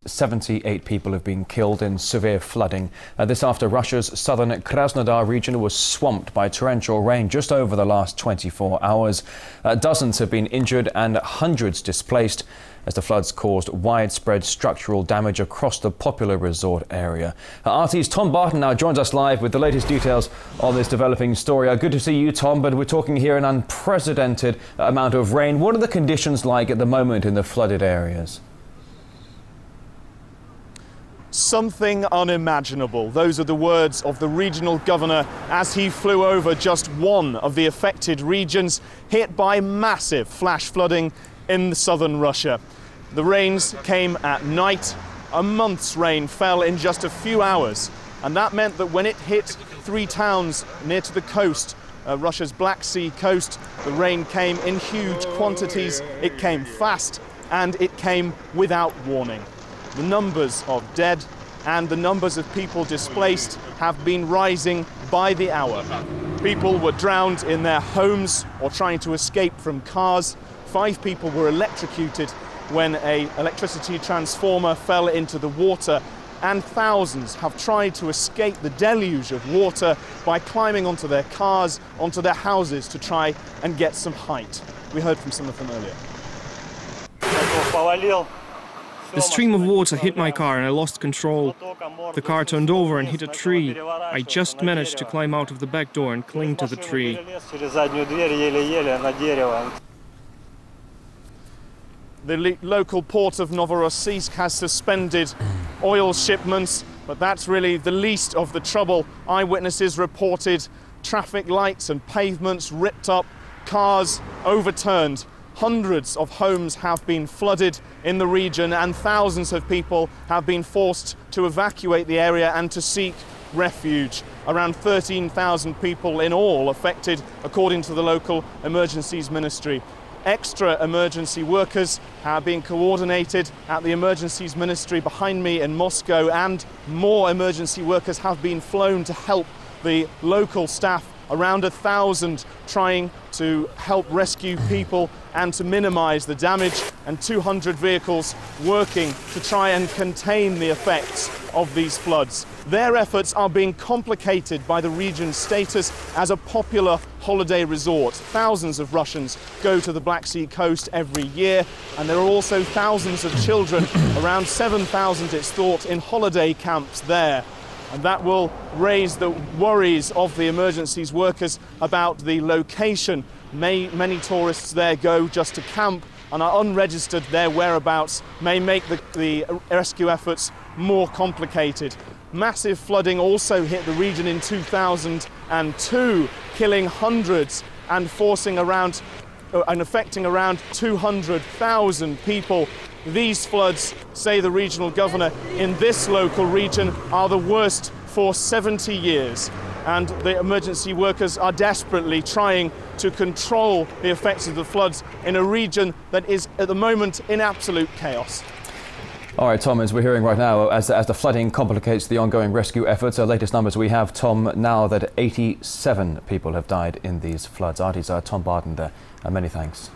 78 people have been killed in severe flooding. This after Russia's southern Krasnodar region was swamped by torrential rain just over the last 24 hours. Dozens have been injured and hundreds displaced as the floods caused widespread structural damage across the popular resort area. RT's Tom Barton now joins us live with the latest details on this developing story. Good to see you, Tom, but we're talking here an unprecedented amount of rain. What are the conditions like at the moment in the flooded areas? Something unimaginable. Those are the words of the regional governor as he flew over just one of the affected regions hit by massive flash flooding in southern Russia. The rains came at night. A month's rain fell in just a few hours, and that meant that when it hit 3 towns near to the coast, Russia's Black Sea coast, the rain came in huge quantities. It came fast and it came without warning. The numbers of dead and the numbers of people displaced have been rising by the hour. People were drowned in their homes or trying to escape from cars. 5 people were electrocuted when an electricity transformer fell into the water, and thousands have tried to escape the deluge of water by climbing onto their cars, onto their houses to try and get some height. We heard from some of them earlier. The stream of water hit my car and I lost control. The car turned over and hit a tree. I just managed to climb out of the back door and cling to the tree. The local port of Novorossiysk has suspended oil shipments, but that's really the least of the trouble. Eyewitnesses reported traffic lights and pavements ripped up, cars overturned. Hundreds of homes have been flooded in the region and thousands of people have been forced to evacuate the area and to seek refuge. Around 13,000 people in all affected, according to the local emergencies ministry. Extra emergency workers are being coordinated at the emergencies ministry behind me in Moscow, and more emergency workers have been flown to help the local staff, around 1,000 trying to help rescue people and to minimize the damage, and 200 vehicles working to try and contain the effects of these floods. Their efforts are being complicated by the region's status as a popular holiday resort. Thousands of Russians go to the Black Sea coast every year, and there are also thousands of children, around 7,000 it's thought, in holiday camps there. And that will raise the worries of the emergencies workers about the location. Many tourists there go just to camp and are unregistered. Their whereabouts may make the rescue efforts more complicated. Massive flooding also hit the region in 2002, killing hundreds and affecting around 200,000 people. These floods, say the regional governor, in this local region are the worst for 70 years. And the emergency workers are desperately trying to control the effects of the floods in a region that is at the moment in absolute chaos. All right, Tom, as we're hearing right now, as the flooding complicates the ongoing rescue efforts, our latest numbers we have, Tom, now that 87 people have died in these floods. RT's Tom Barton there. Many thanks.